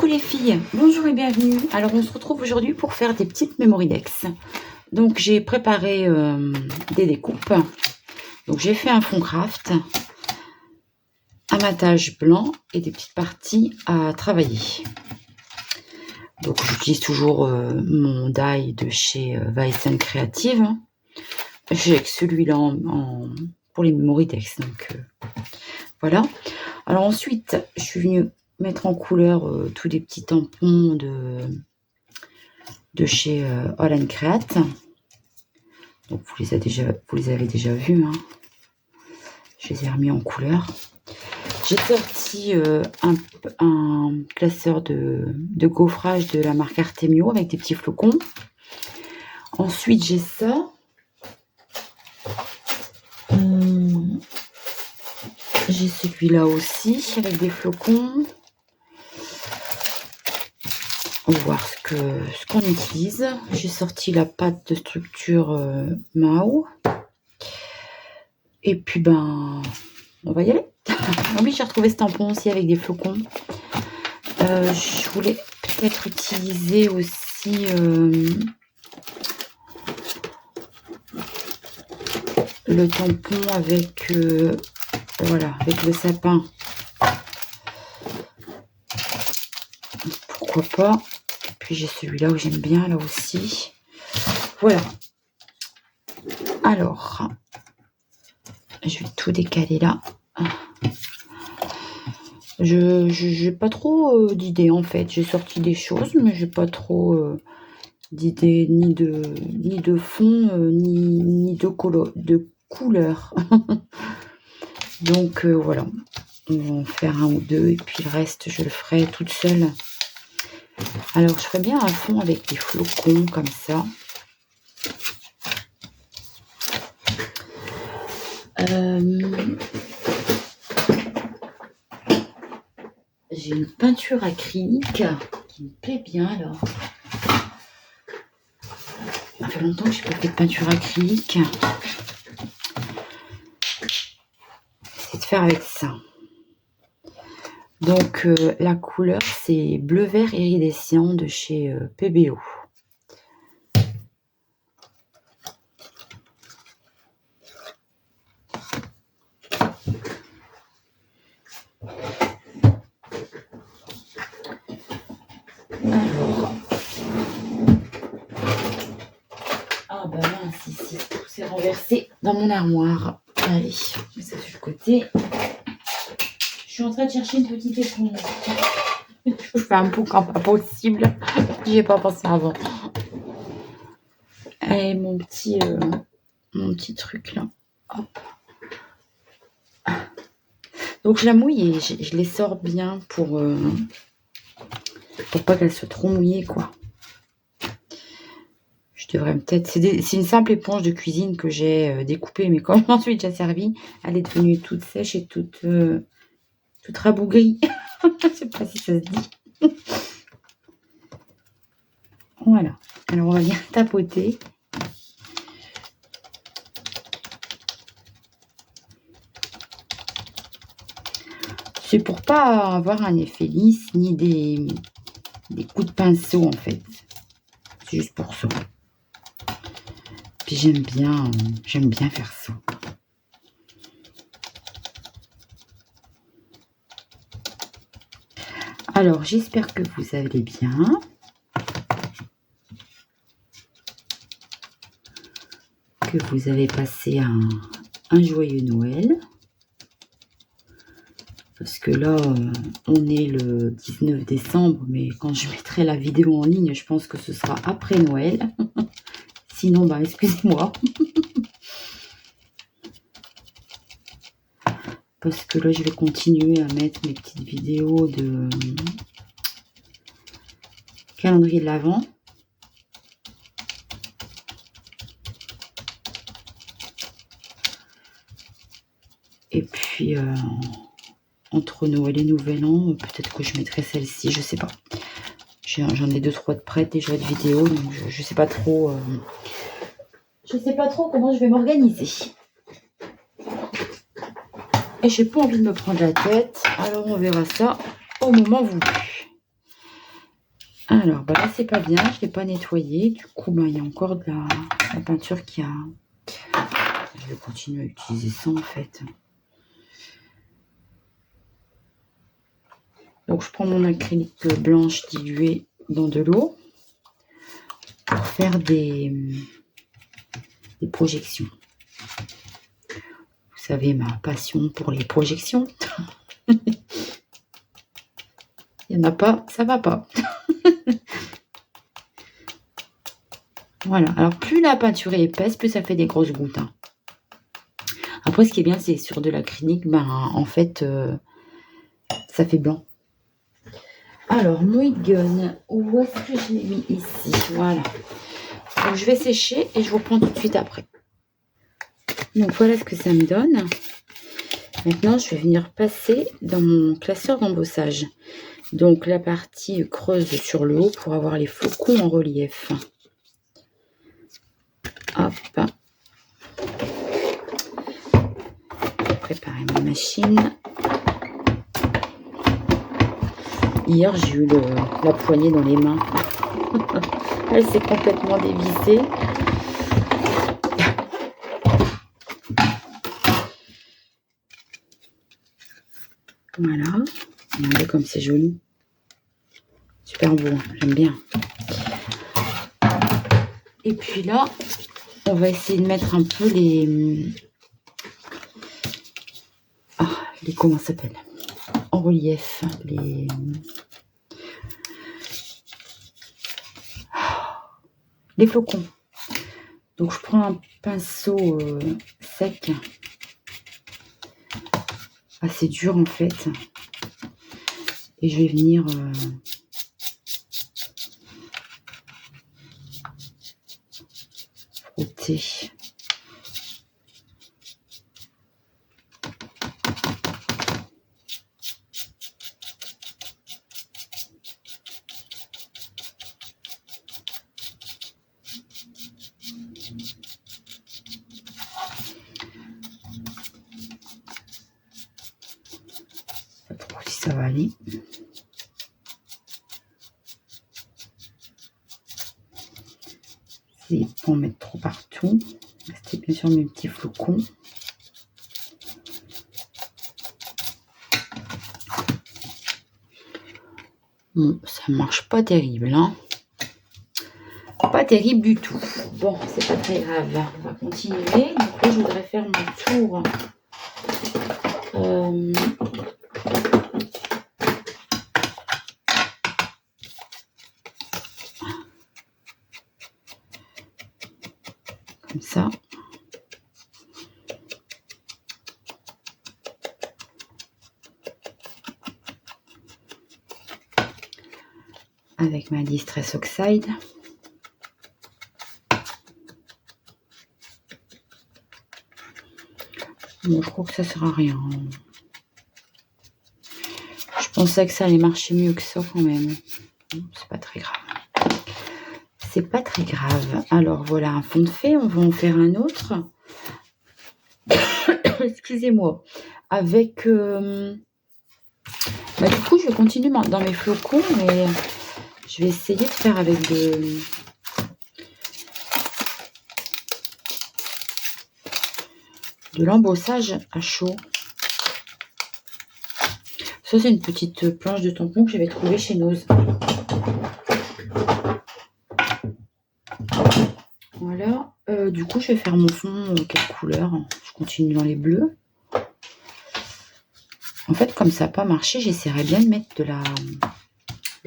Coucou les filles, bonjour et bienvenue. Alors on se retrouve aujourd'hui pour faire des petites Mémoridex. Donc j'ai préparé des découpes. Donc j'ai fait un fond craft, un matage blanc et des petites parties à travailler. Donc j'utilise toujours mon die de chez Weissen Creative. J'ai que celui-là pour les Mémoridex. Donc voilà. Alors ensuite, je suis venue mettre en couleur tous les petits tampons de chez All & Create. Donc vous les avez déjà vus, hein. Je les ai remis en couleur. J'ai sorti un classeur de gaufrage de la marque Artemio avec des petits flocons. Ensuite j'ai ça. J'ai celui-là aussi avec des flocons. On va voir ce qu'on utilise. J'ai sorti la pâte de structure Mao. Et puis on va y aller. Oui, j'ai retrouvé ce tampon aussi avec des flocons. Je voulais peut-être utiliser aussi le tampon avec avec le sapin. Pourquoi pas. Et puis j'ai celui-là où j'aime bien là aussi. Voilà. Alors, je vais tout décaler là. Je n'ai pas trop d'idées en fait. J'ai sorti des choses, mais j'ai pas trop d'idées ni de fond, ni de couleur. Donc voilà. On va en faire un ou deux et puis le reste, je le ferai toute seule. Alors, je ferai bien un fond avec des flocons comme ça. J'ai une peinture acrylique qui me plaît bien alors. Ça fait longtemps que je n'ai pas fait de peinture acrylique. C'est de faire avec ça. Donc la couleur c'est bleu vert iridescent de chez PBO. Alors, ah bah mince, ici tout s'est renversé dans mon armoire. Allez, je mets ça sur le côté. Je suis en train de chercher une petite éponge. Je fais un boucan pas possible. J'y ai pas pensé avant. Allez, mon petit truc là. Hop. Donc je la mouille et je les sors bien pour pas qu'elle soit trop mouillée quoi. Je devrais peut-être. C'est une simple éponge de cuisine que j'ai découpée, mais comme j'en suis déjà servi, elle est devenue toute sèche et toute rabougrie. Je sais pas si ça se dit. Voilà. Alors on va bien tapoter. C'est pour pas avoir un effet lisse ni des coups de pinceau en fait. C'est juste pour ça. Puis j'aime bien faire ça. Alors j'espère que vous allez bien. Que vous avez passé un joyeux Noël. Parce que là, on est le 19 décembre, mais quand je mettrai la vidéo en ligne, je pense que ce sera après Noël. Sinon, excusez-moi. Parce que là, je vais continuer à mettre mes petites vidéos de calendrier de l'Avent. Et puis, entre Noël et Nouvel An, peut-être que je mettrai celle-ci, je sais pas. J'en ai 2-3 de prêtes déjà de vidéos, donc je sais pas trop. Je sais pas trop comment je vais m'organiser. Et j'ai pas envie de me prendre la tête, alors on verra ça au moment voulu. Alors, bah là, c'est pas bien. Je ne l'ai pas nettoyé. Du coup, bah, il y a encore de la peinture qui a... Je vais continuer à utiliser ça, en fait. Donc, je prends mon acrylique blanche diluée dans de l'eau pour faire des projections. Vous savez, ma passion pour les projections. Il n'y en a pas, ça va pas. Voilà. Alors, plus la peinture est épaisse, plus ça fait des grosses gouttes. Hein. Après, ce qui est bien, c'est sur de l'acrylique, ben, en fait, ça fait blanc. Alors, Moïgon, où est-ce que je l'ai mis ici? Voilà. Donc, je vais sécher et je vous reprends tout de suite après. Donc, voilà ce que ça me donne. Maintenant, je vais venir passer dans mon classeur d'embossage. Donc, la partie creuse sur le haut pour avoir les flocons en relief. Hop. Je vais préparer ma machine. Hier, j'ai eu la poignée dans les mains. Elle s'est complètement dévissée. Voilà. Regardez comme c'est joli. Super beau, j'aime bien. Et puis là, on va essayer de mettre un peu les comment ça s'appelle? En relief, les flocons. Donc je prends un pinceau sec, assez dur en fait, et je vais venir frotter. Pas trop si ça va aller. C'est pas en mettre trop partout. Restez bien sûr mes petits flocons. Bon, ça marche pas terrible, hein. Pas terrible du tout. Bon, c'est pas très grave. On va continuer. Donc là, je voudrais faire mon tour. Comme ça. Avec ma Distress Oxide. Bon, je crois que ça sert à rien. Je pensais que ça allait marcher mieux que ça quand même. C'est pas très grave. C'est pas très grave. Alors voilà un fond de fée. On va en faire un autre. Excusez-moi. Avec... du coup, je vais continuer dans mes flocons, mais je vais essayer de faire avec de l'embossage à chaud. Ça, c'est une petite planche de tampon que j'avais trouvée chez Nose. Voilà. Du coup, je vais faire mon fond. Quelle couleur? Je continue dans les bleus. En fait, comme ça n'a pas marché, j'essaierai bien de mettre de la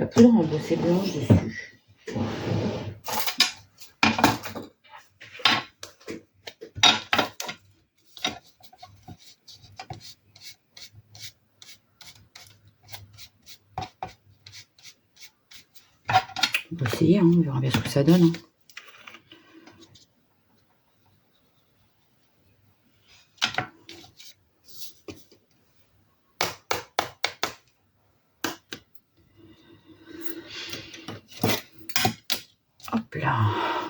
poudre embossée blanche dessus. On va essayer, hein, on verra bien ce que ça donne. Hein. Hop là,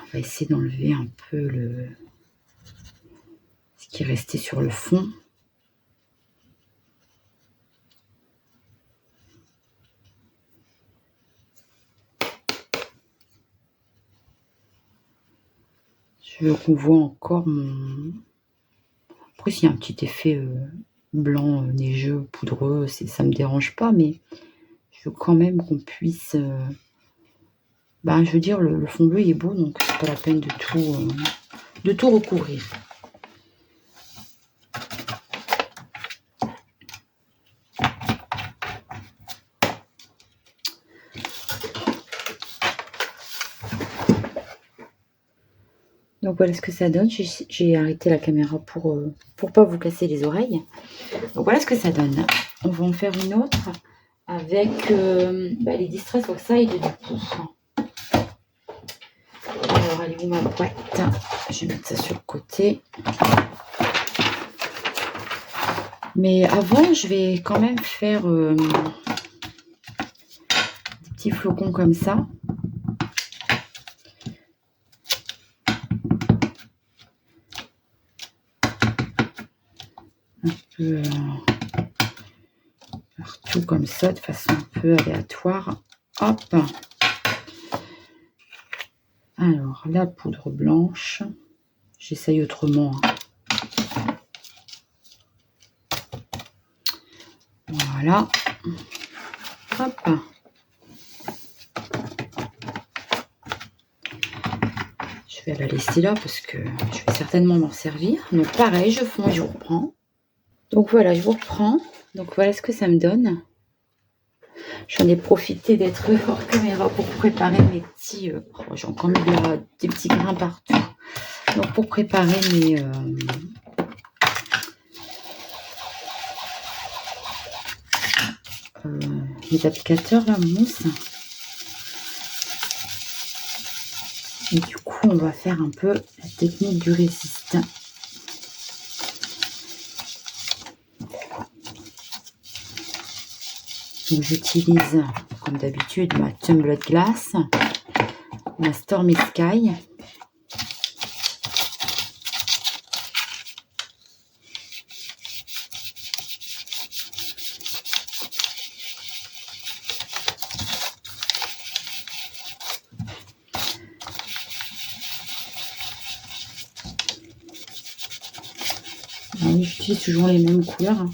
on va essayer d'enlever un peu ce qui est resté sur le fond. Je veux qu'on voit encore mon... Après, s'il y a un petit effet blanc, neigeux, poudreux, ça me dérange pas, mais je veux quand même qu'on puisse... je veux dire, le fond bleu il est beau, donc c'est pas la peine de tout recouvrir. Donc voilà ce que ça donne. J'ai arrêté la caméra pour pas vous casser les oreilles. Donc voilà ce que ça donne. On va en faire une autre avec les Distress Oxide du coup. Alors, elle est où ma boîte? Je vais mettre ça sur le côté. Mais avant, je vais quand même faire des petits flocons comme ça. Un peu partout comme ça, de façon un peu aléatoire. Hop! Alors, la poudre blanche. J'essaye autrement. Voilà. Hop. Je vais la laisser là parce que je vais certainement m'en servir. Donc pareil, je fonds et je vous reprends. Donc voilà, je vous reprends. Donc voilà ce que ça me donne. J'en ai profité d'être hors caméra pour préparer mes petits... j'ai encore mis des petits grains partout. Donc pour préparer mes applicateurs, là, mousse. Et du coup, on va faire un peu la technique du résiste. Donc j'utilise, comme d'habitude, ma Tumbler Glass, ma Stormy Sky. J'utilise toujours les mêmes couleurs.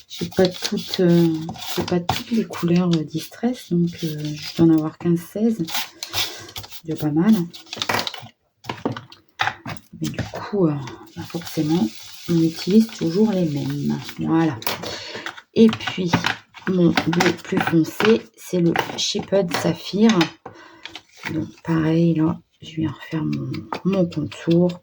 J'ai pas toutes les couleurs Distress, donc je dois en avoir 15-16. C'est déjà pas mal. Mais du coup, forcément, on utilise toujours les mêmes. Voilà. Et puis, mon bleu plus foncé, c'est le Shepherd Saphir. Donc pareil, là, je viens refaire mon contour.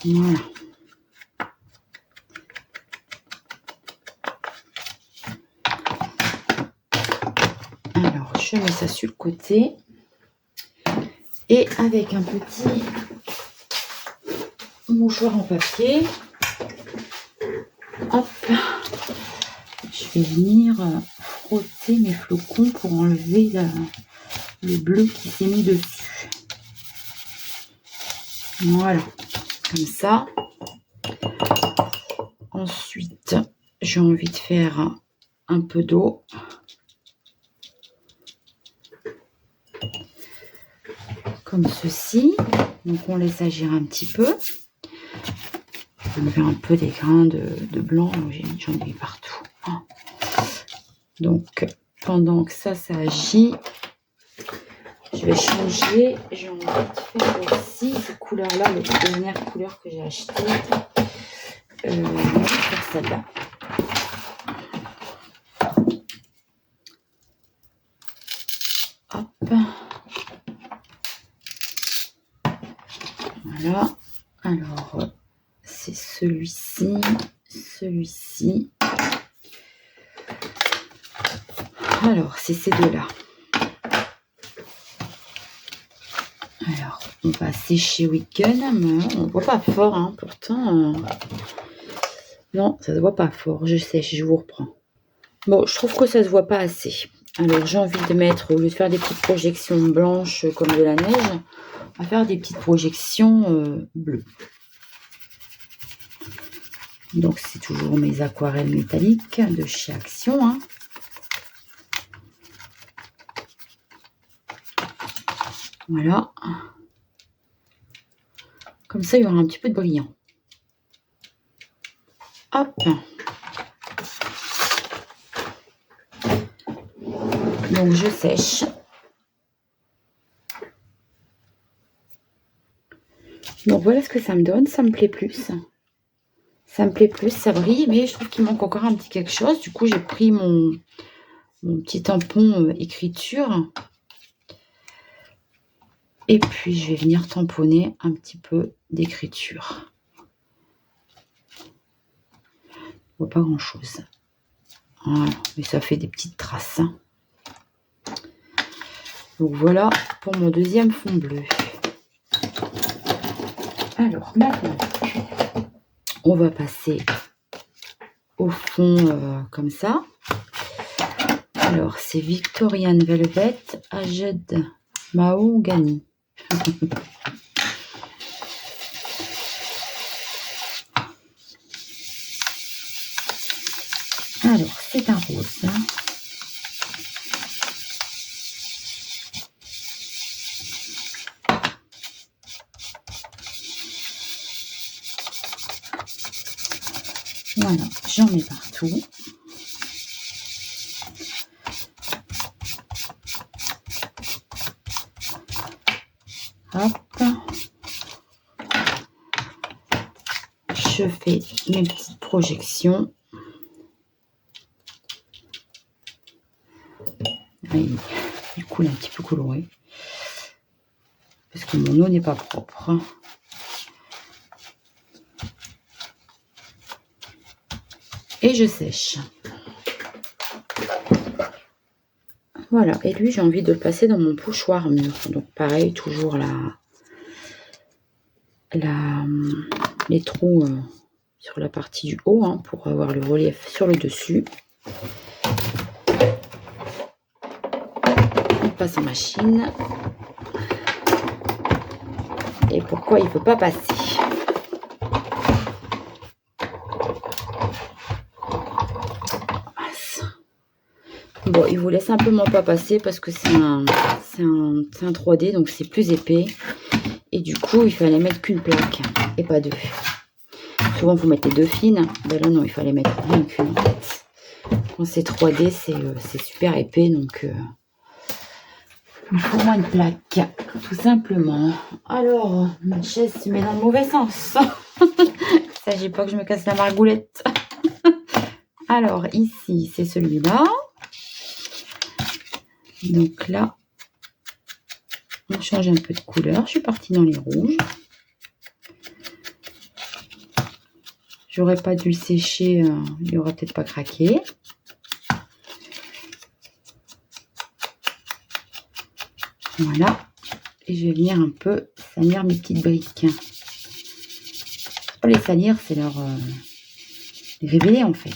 Voilà. Alors, je mets ça sur le côté. Et avec un petit mouchoir en papier, hop, je vais venir frotter mes flocons pour enlever le bleu qui s'est mis dessus. Voilà, comme ça. Ensuite, j'ai envie de faire un peu d'eau. Comme ceci. Donc on laisse agir un petit peu. On va faire un peu des grains de blanc. J'en ai partout. Donc pendant que ça agit, je vais changer. J'ai envie de faire aussi ces couleurs-là, les dernières couleurs que j'ai achetées. Je vais faire celle-là. Hop. Voilà. Alors, c'est celui-ci, celui-ci. Alors, c'est ces deux-là. Alors, on va sécher Wigan, mais on ne voit pas fort, hein, pourtant. Non, ça se voit pas fort. Je sèche, je vous reprends. Bon, je trouve que ça se voit pas assez. Alors, j'ai envie de mettre, au lieu de faire des petites projections blanches comme de la neige, à faire des petites projections bleues. Donc, c'est toujours mes aquarelles métalliques de chez Action. Hein. Voilà. Comme ça, il y aura un petit peu de brillant. Hop. Donc, je sèche. Donc, voilà ce que ça me donne. Ça me plaît plus. Ça me plaît plus, ça brille, mais je trouve qu'il manque encore un petit quelque chose. Du coup, j'ai pris mon petit tampon écriture. Et puis, je vais venir tamponner un petit peu d'écriture. On voit pas grand-chose. Voilà, mais ça fait des petites traces. Hein. Donc, voilà pour mon deuxième fond bleu. Alors, maintenant, on va passer au fond comme ça. Alors, c'est Victorian Velvet Aged Mahogany. Alors, c'est un rose. Voilà, j'en mets partout. Hop. Je fais mes petites projections. Il coule un petit peu coloré. Parce que mon eau n'est pas propre. Et je sèche. Voilà, et lui j'ai envie de le passer dans mon pochoir mûr. Donc pareil, toujours les trous sur la partie du haut hein, pour avoir le relief sur le dessus. On passe en machine. Et pourquoi il ne peut pas passer? Bon, il voulait simplement pas passer parce que c'est un 3D, donc c'est plus épais. Et du coup, il fallait mettre qu'une plaque et pas deux. Souvent, vous mettez deux fines. Ben là, non, il fallait mettre une qu'une. Quand c'est 3D, c'est super épais, donc il faut moins de plaques, tout simplement. Alors, ma chaise se met dans le mauvais sens. Il ne s'agit pas que je me casse la margoulette. Alors, ici, c'est celui-là. Donc là, on change un peu de couleur. Je suis partie dans les rouges. J'aurais pas dû le sécher, il n'aurait peut-être pas craqué. Voilà. Et je vais venir un peu salir mes petites briques. Pas les salir, c'est les révéler en fait.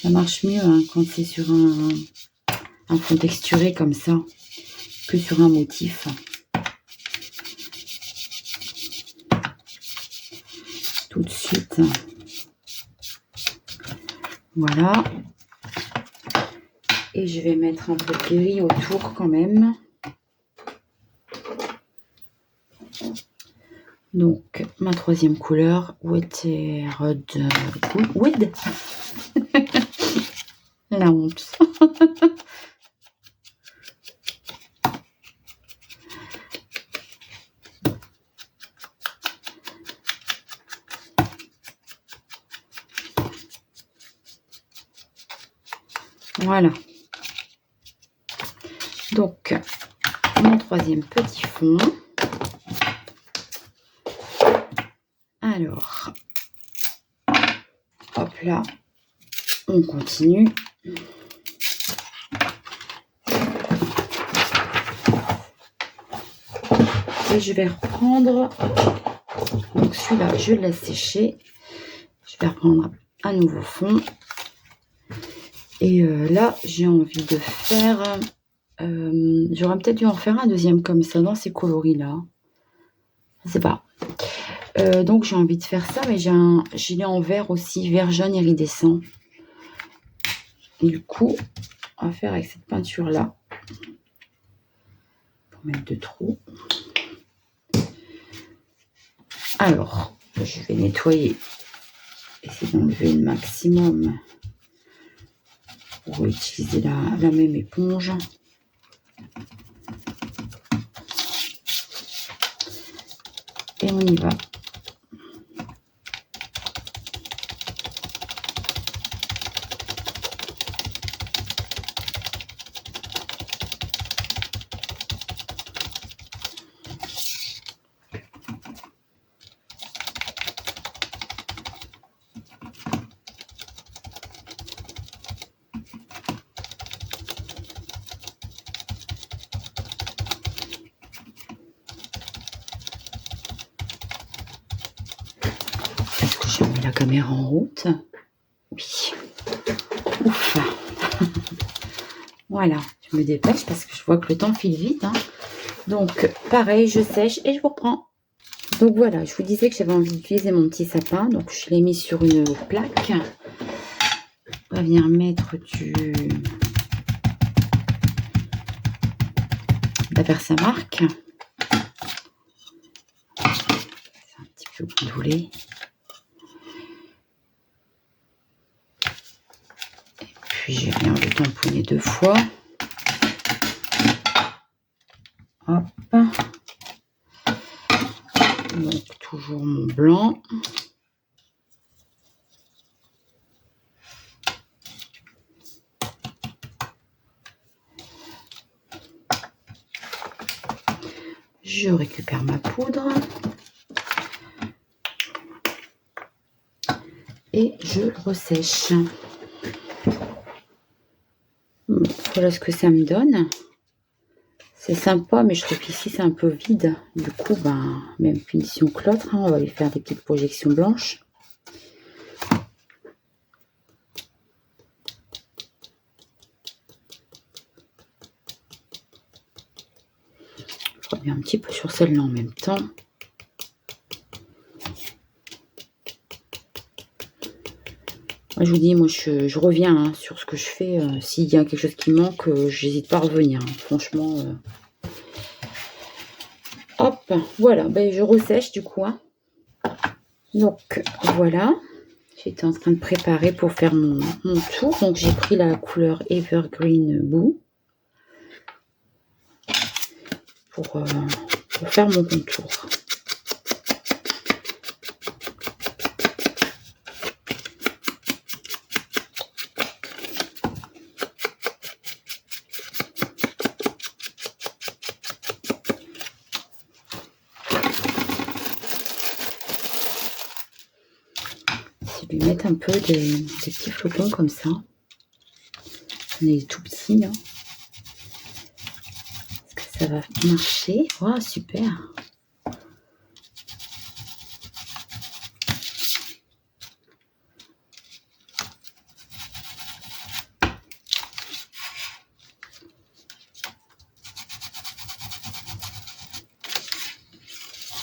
Ça marche mieux hein, quand c'est sur un fond texturé comme ça que sur un motif. Tout de suite. Voilà. Et je vais mettre un peu de gris autour quand même. Donc, ma troisième couleur, Waterwood. La honte. Voilà. Donc, mon troisième petit fond. Alors, hop là, on continue. Et je vais reprendre, donc celui-là, je le laisse sécher. Je vais reprendre un nouveau fond. Et là, j'ai envie de faire J'aurais peut-être dû en faire un deuxième comme ça, dans ces coloris-là. Je sais pas. Donc j'ai envie de faire ça, mais j'ai un gilet en vert aussi, vert jaune iridescent. Du coup, on va faire avec cette peinture-là. Pour mettre 2 trous. Alors, je vais nettoyer. Essayer d'enlever le maximum pour utiliser la même éponge. Et on y va. Est-ce que je mets la caméra en route? Oui. Ouf. Voilà, je me dépêche parce que je vois que le temps file vite. Hein. Donc, pareil, je sèche et je vous reprends. Donc voilà, je vous disais que j'avais envie d'utiliser mon petit sapin. Donc, je l'ai mis sur une plaque. On va venir mettre de la Versamark. C'est un petit peu gondolé. Et puis, je viens le tamponner 2 fois. Hop. Donc, toujours mon blanc. Je récupère ma poudre. Et je ressèche. Voilà ce que ça me donne. C'est sympa, mais je trouve qu'ici c'est un peu vide. Du coup, ben, même finition que l'autre. Hein, on va lui faire des petites projections blanches. Je reviens un petit peu sur celle-là en même temps. Moi, je vous dis, moi je reviens hein, sur ce que je fais. S'il y a quelque chose qui manque, j'hésite pas à revenir. Hein. Franchement. Hop, voilà, ben, je ressèche du coup. Hein. Donc voilà, j'étais en train de préparer pour faire mon tour. Donc j'ai pris la couleur Evergreen Blue pour faire mon contour. Lui mettre un peu des petits flocons comme ça. On est tout petit. Hein. Est-ce que ça va marcher? Oh, super!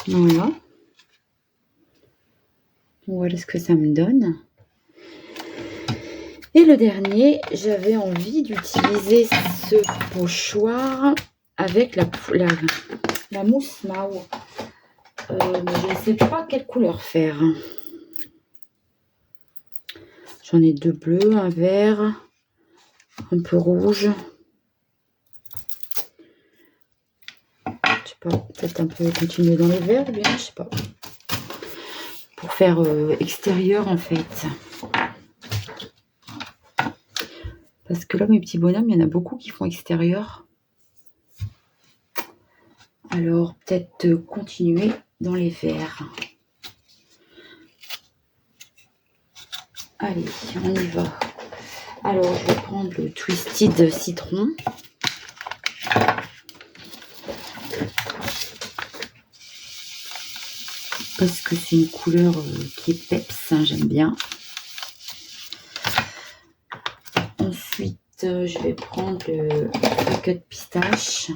Voilà. Voilà ce que ça me donne. Et le dernier, j'avais envie d'utiliser ce pochoir avec la mousse Mao. Mais je ne sais pas quelle couleur faire. J'en ai 2 bleus, un vert, un peu rouge. Je sais pas, peut-être un peu continuer dans les verts ou bien, je sais pas. Pour faire extérieur en fait. Parce que là, mes petits bonhommes, il y en a beaucoup qui font extérieur. Alors, peut-être continuer dans les verts. Allez, on y va. Alors, je vais prendre le Twisted Citron. Parce que c'est une couleur qui est peps, hein, j'aime bien. Ensuite, je vais prendre le craquet de pistache.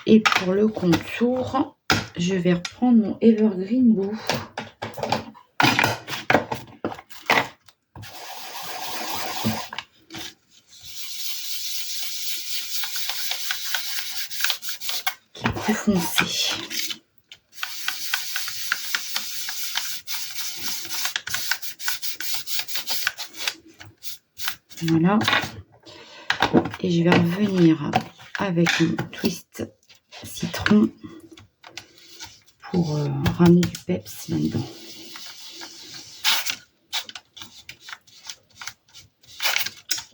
Et pour le contour, je vais reprendre mon Evergreen Boo. Qui est plus foncé. Voilà. Et je vais revenir avec un twist citron pour ramener du peps là-dedans.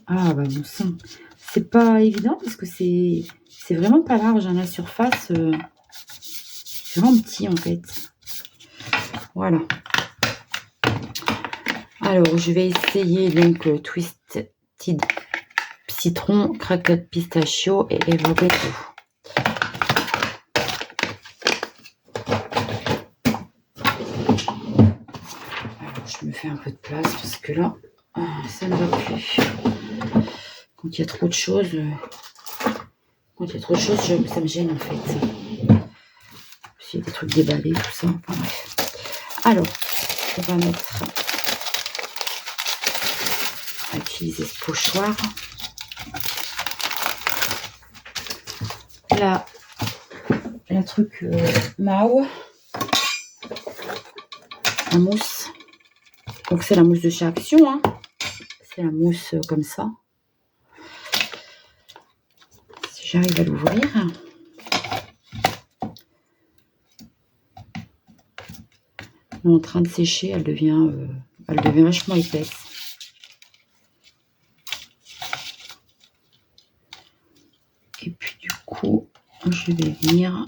Ah bah bon sang, c'est pas évident parce que c'est vraiment pas large, hein, la surface, c'est vraiment petit en fait. Voilà. Alors je vais essayer donc Twisted citron, craquet de pistachio et Evergreen. Je me fais un peu de place parce que là, ça ne va plus. Quand il y a trop de choses, ça me gêne en fait. S'il y a des trucs déballés, tout ça. Enfin, bref. Alors, on va mettre à utiliser ce pochoir. Là, la truc Mao, la mousse. Donc c'est la mousse de chez Action, hein. C'est la mousse comme ça. Si j'arrive à l'ouvrir. Elle est en train de sécher, elle devient vachement épaisse. Et puis du coup, je vais venir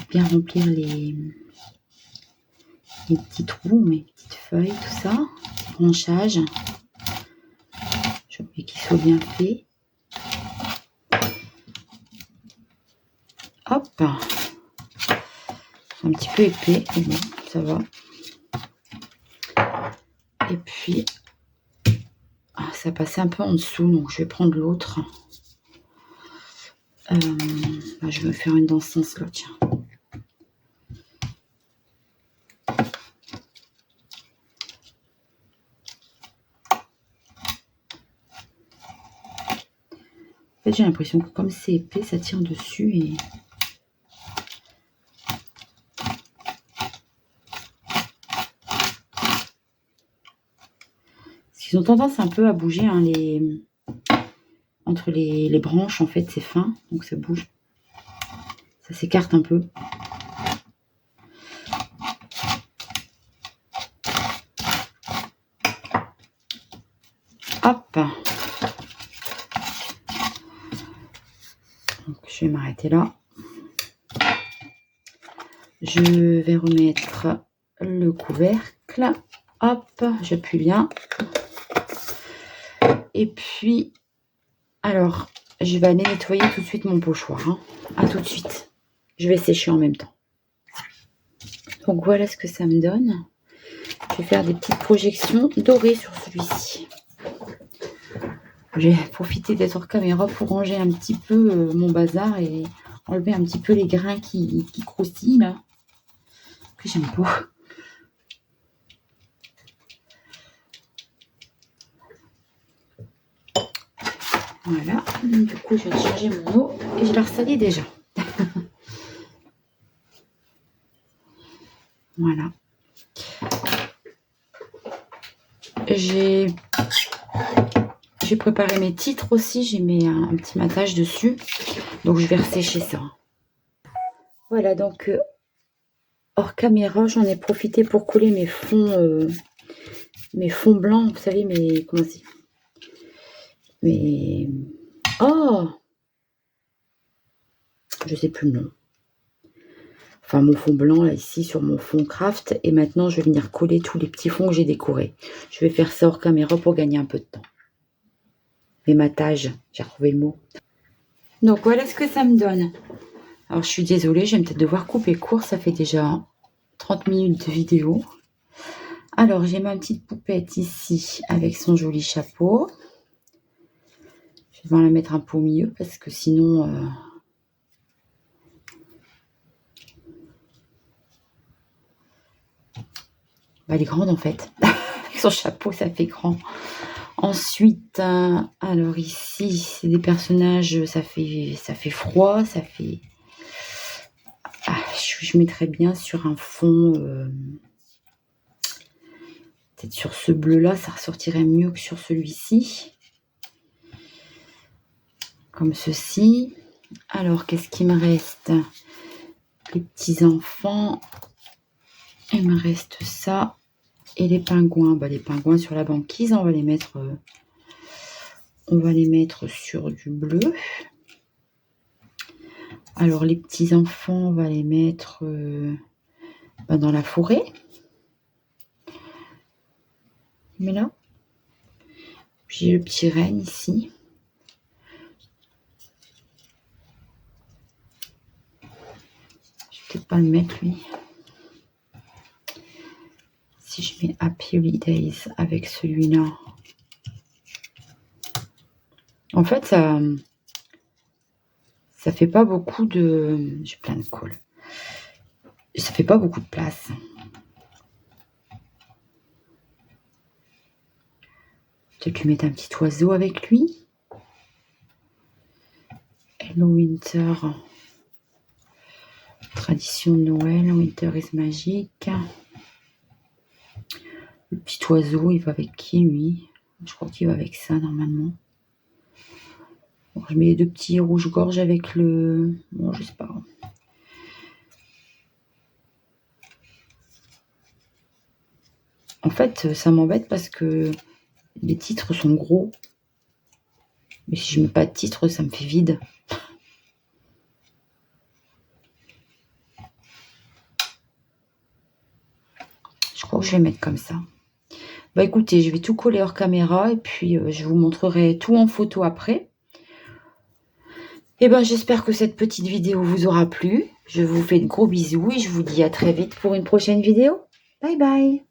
bien remplir les petits trous, mes petites feuilles, tout ça, branchage. Je veux qu'ils soient bien faits. Hop, c'est un petit peu épais, mais bon, ça va. Et puis, ça passait un peu en dessous, donc je vais prendre l'autre. Je vais faire une dans ce sens-là, tiens. En fait, j'ai l'impression que comme c'est épais, ça tire dessus et... Ils ont tendance un peu à bouger, hein, entre les branches, en fait, c'est fin, donc ça bouge. Ça s'écarte un peu. Hop. Donc, je vais m'arrêter là. Je vais remettre le couvercle. Hop, j'appuie bien. Et puis, alors, je vais aller nettoyer tout de suite mon pochoir. Hein. À tout de suite. Je vais sécher en même temps. Donc, voilà ce que ça me donne. Je vais faire des petites projections dorées sur celui-ci. J'ai profité d'être hors caméra pour ranger un petit peu mon bazar et enlever un petit peu les grains qui croustillent là. Que j'aime pas. Voilà. Du coup, je vais changer mon eau et je la ressalis déjà. Voilà. J'ai préparé mes titres aussi. J'ai mis un petit matage dessus. Donc, je vais ressécher ça. Voilà, donc hors caméra, j'en ai profité pour coller mes fonds blancs. Vous savez, mes... Comment c'est? Mes... Oh! Je sais plus le nom. Enfin, mon fond blanc, là, ici, sur mon fond craft. Et maintenant, je vais venir coller tous les petits fonds que j'ai décorés. Je vais faire ça hors caméra pour gagner un peu de temps. Mématage, j'ai retrouvé le mot. Donc, voilà ce que ça me donne. Alors, je suis désolée, je vais peut-être devoir couper court. Ça fait déjà 30 minutes de vidéo. Alors, j'ai ma petite poupette ici, avec son joli chapeau. Je vais la mettre un peu au milieu, parce que sinon... elle est grande en fait. Avec son chapeau, ça fait grand. Ensuite, alors ici, c'est des personnages, ça fait froid, ça fait... Ah, je mettrais bien sur un fond... peut-être sur ce bleu-là, ça ressortirait mieux que sur celui-ci. Comme ceci. Alors, qu'est-ce qu'il me reste? Les petits enfants. Il me reste ça. Et les pingouins. Bah, les pingouins sur la banquise, on va les mettre sur du bleu. Alors, les petits enfants, on va les mettre dans la forêt. Mais là, j'ai le petit renne ici. Je vais peut-être pas le mettre, lui. Si je mets Happy Holidays avec celui-là. En fait, ça fait pas beaucoup de... J'ai plein de colle. Ça fait pas beaucoup de place. Peut-être lui mettre un petit oiseau avec lui. Hello Winter. Tradition de Noël. Winter is magic. Le petit oiseau, il va avec qui, lui? Je crois qu'il va avec ça, normalement. Bon, je mets les deux petits rouge-gorge avec le... Bon, je sais pas. En fait, ça m'embête parce que les titres sont gros. Mais si je mets pas de titre, ça me fait vide. Je crois que je vais mettre comme ça. Bah écoutez, je vais tout coller hors caméra et puis je vous montrerai tout en photo après. Et ben j'espère que cette petite vidéo vous aura plu. Je vous fais de gros bisous et je vous dis à très vite pour une prochaine vidéo. Bye bye!